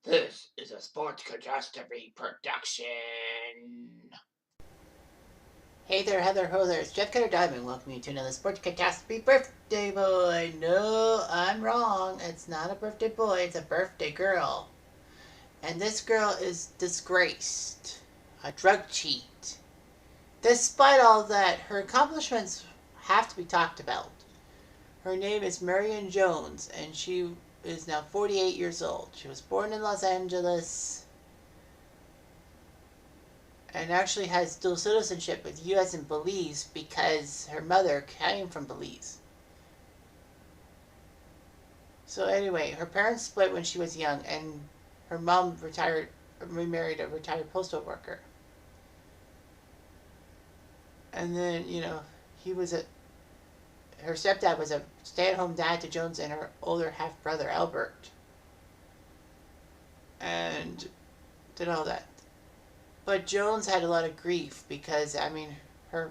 This is a Sports Catastrophe production. Hey there, Heather Ho there. It's Jeff Cutter Diamond. Welcome you to another Sports Catastrophe birthday boy. No, I'm wrong. It's not a birthday boy, it's a birthday girl. And this girl is disgraced. A drug cheat. Despite all that, her accomplishments have to be talked about. Her name is Marion Jones, and she is now 48 years old. She was born in Los Angeles and actually has dual citizenship with U.S. and Belize because her mother came from Belize. So anyway, her parents split when she was young, and her mom remarried a retired postal worker. And then he was her stepdad was a stay-at-home dad to Jones and her older half brother Albert, and did all that. But Jones had a lot of grief because her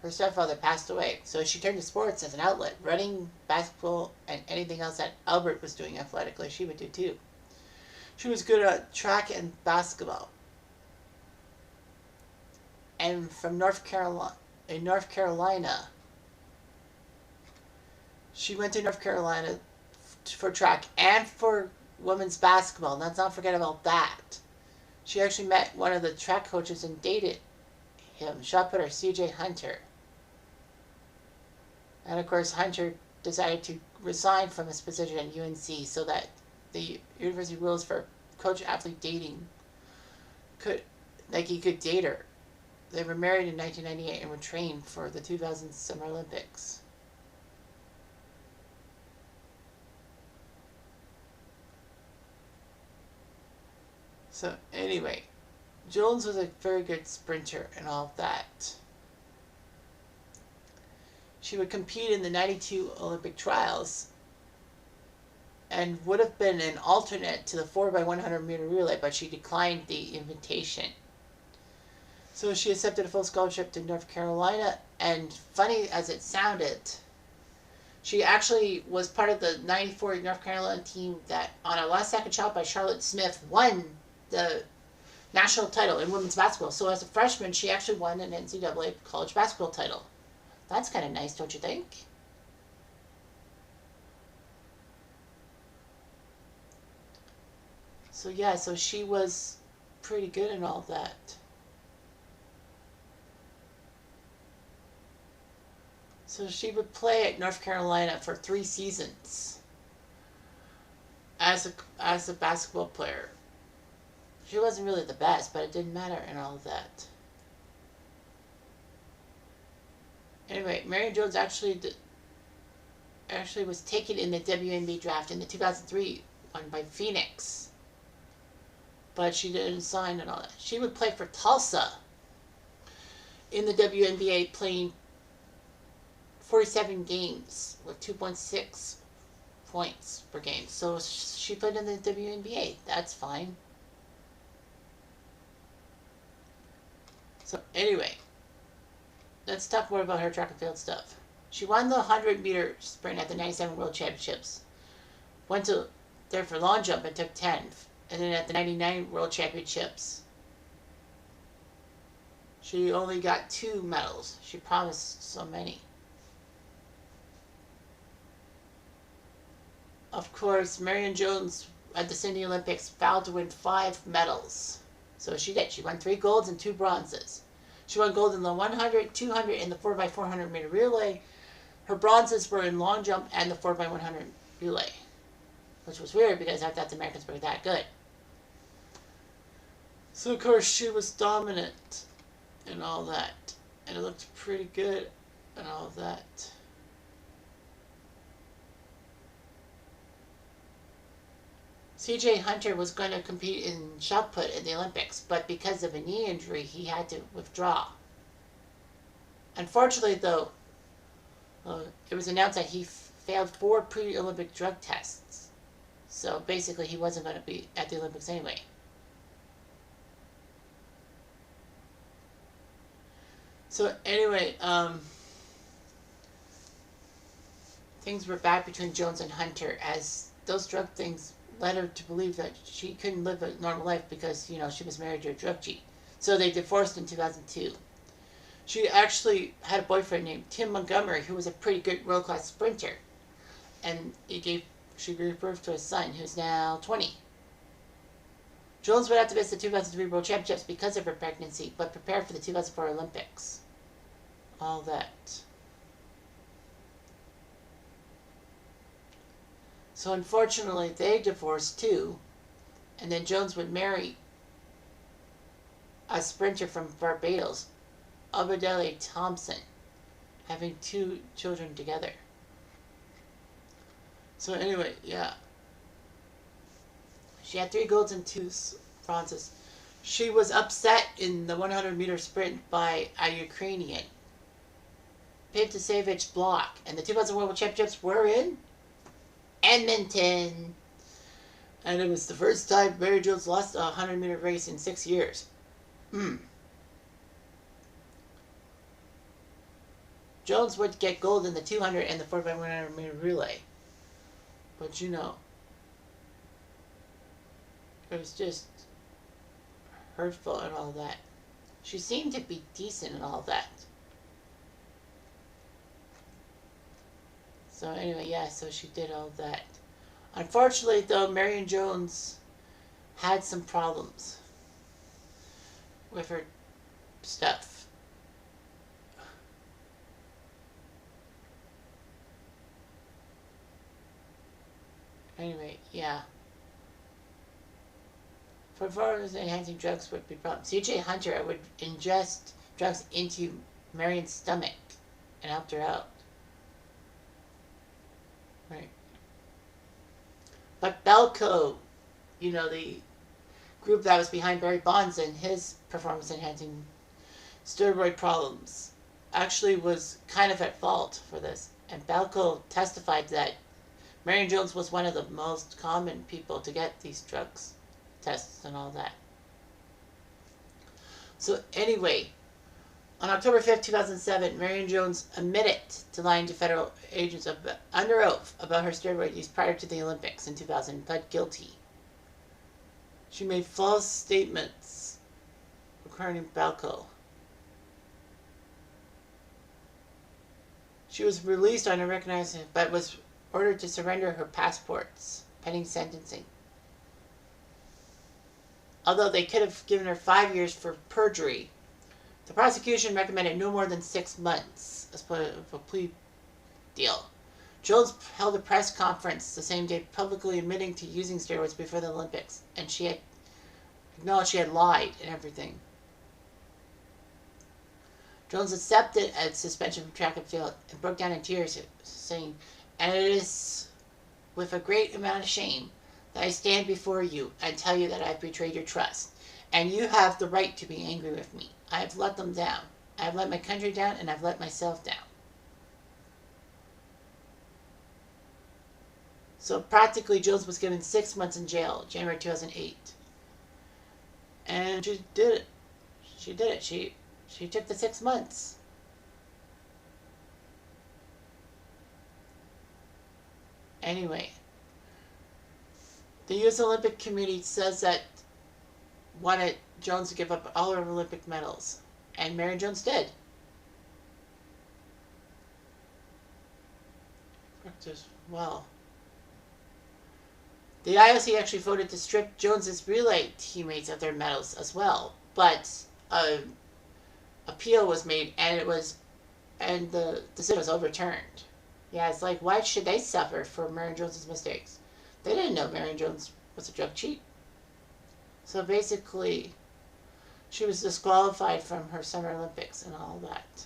stepfather passed away, so she turned to sports as an outlet, running, basketball, and anything else that Albert was doing athletically. She would do too. She was good at track and basketball. And from North Carolina, she went to North Carolina for track and for women's basketball. Let's not forget about that. She actually met one of the track coaches and dated him, shot putter C.J. Hunter. And of course, Hunter decided to resign from his position at UNC so that the university rules for coach-athlete dating he could date her. They were married in 1998 and were trained for the 2000 Summer Olympics. So anyway, Jones was a very good sprinter and all of that. She would compete in the 92 Olympic trials and would have been an alternate to the 4x100 meter relay, but she declined the invitation. So she accepted a full scholarship to North Carolina, and funny as it sounded, she actually was part of the 94 North Carolina team that, on a last-second shot by Charlotte Smith, won the national title in women's basketball. So as a freshman, she actually won an NCAA college basketball title. That's kind of nice, don't you think? So yeah, so she was pretty good and all that. So she would play at North Carolina for 3 seasons as a basketball player. She wasn't really the best, but it didn't matter and all of that. Anyway, Marion Jones actually was taken in the WNBA draft in the 2003 one by Phoenix, but she didn't sign and all that. She would play for Tulsa in the WNBA, playing 47 games with 2.6 points per game. So she played in the WNBA. That's fine. So anyway, let's talk more about her track and field stuff. She won the 100-meter sprint at the 97 World Championships. Went to there for long jump and took 10th. And then at the 99 World Championships, she only got 2 medals. She promised so many. Of course, Marion Jones at the Sydney Olympics vowed to win 5 medals. So she did. She won 3 golds and 2 bronzes. She won gold in the 100, 200, and the 4x400 meter relay. Her bronzes were in long jump and the 4x100 relay, which was weird because I thought the Americans were that good. So of course she was dominant and all that, and it looked pretty good and all of that. C.J. Hunter was going to compete in shot put in the Olympics, but because of a knee injury, he had to withdraw. Unfortunately, though, it was announced that he failed 4 pre-Olympic drug tests. So basically, he wasn't going to be at the Olympics anyway. So anyway, things were bad between Jones and Hunter as those drug things led her to believe that she couldn't live a normal life because, she was married to a drug cheat. So they divorced in 2002. She actually had a boyfriend named Tim Montgomery, who was a pretty good world-class sprinter. And she gave birth to a son who's now 20. Jones would have to miss the 2003 World Championships because of her pregnancy, but prepared for the 2004 Olympics. All that. So unfortunately, they divorced too, and then Jones would marry a sprinter from Barbados, Obadele Thompson, having 2 children together. So anyway, yeah. She had 3 golds and 2 bronzes. She was upset in the 100-meter sprint by a Ukrainian, Pavtasevich Block, and the 2000 World Championships were in Edmonton. And it was the first time Marion Jones lost a 100-meter race in 6 years. Jones would get gold in the 200 and the 4x100 meter relay. But it was just hurtful and all that. She seemed to be decent and all that. So anyway, yeah, so she did all that. Unfortunately, though, Marion Jones had some problems with her stuff. Anyway, yeah. Performance-enhancing drugs would be problems. C.J. Hunter would ingest drugs into Marion's stomach and helped her out. Right. But Belco, the group that was behind Barry Bonds and his performance-enhancing steroid problems, actually was kind of at fault for this. And Belco testified that Marion Jones was one of the most common people to get these drugs tests and all that. So anyway, on October 5th, 2007, Marion Jones admitted to lying to federal agents under oath about her steroid use prior to the Olympics in 2000 and pled guilty. She made false statements regarding Belco. She was released on unrecognized, but was ordered to surrender her passports pending sentencing. Although they could have given her 5 years for perjury, the prosecution recommended no more than 6 months as part of a plea deal. Jones held a press conference the same day publicly admitting to using steroids before the Olympics, and she had acknowledged she had lied and everything. Jones accepted a suspension from track and field and broke down in tears, saying, "And it is with a great amount of shame that I stand before you and tell you that I have betrayed your trust, and you have the right to be angry with me. I have let them down. I have let my country down, and I've let myself down." So practically, Jones was given 6 months in jail, January 2008. And she did it. She did it. She took the 6 months. Anyway, the U.S. Olympic Committee says that wanted Jones to give up all her Olympic medals, and Marion Jones did. Well, the IOC actually voted to strip Jones's relay teammates of their medals as well, but an appeal was made, and the decision was overturned. Yeah, it's like, why should they suffer for Marion Jones's mistakes? They didn't know Marion Jones was a drug cheat. So basically, she was disqualified from her Summer Olympics and all that.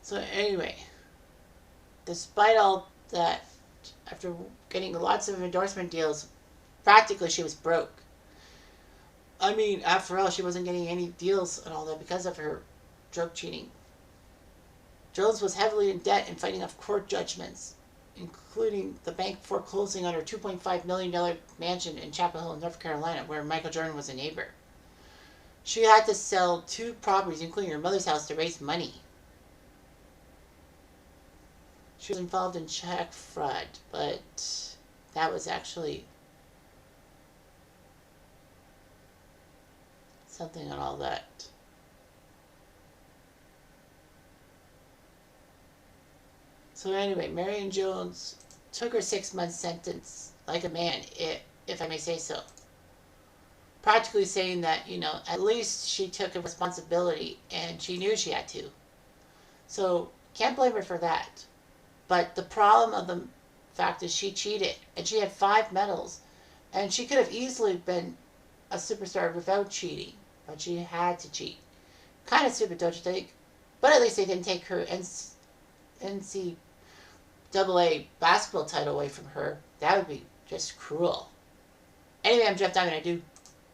So anyway, despite all that, after getting lots of endorsement deals, practically she was broke. I mean, after all, she wasn't getting any deals and all that because of her drug cheating. Jones was heavily in debt and fighting off court judgments, including the bank foreclosing on her $2.5 million mansion in Chapel Hill, North Carolina, where Michael Jordan was a neighbor. She had to sell 2 properties, including her mother's house, to raise money. She was involved in check fraud, but that was actually something on all that. So anyway, Marion Jones took her 6-month sentence like a man, if I may say so. Practically saying that, you know, at least she took a responsibility and she knew she had to. So can't blame her for that. But the problem of the fact is she cheated and she had 5 medals and she could have easily been a superstar without cheating, but she had to cheat. Kind of stupid, don't you think? But at least they didn't take her NCAA basketball title away from her. That would be just cruel. Anyway, I'm Jeff. I'm going to do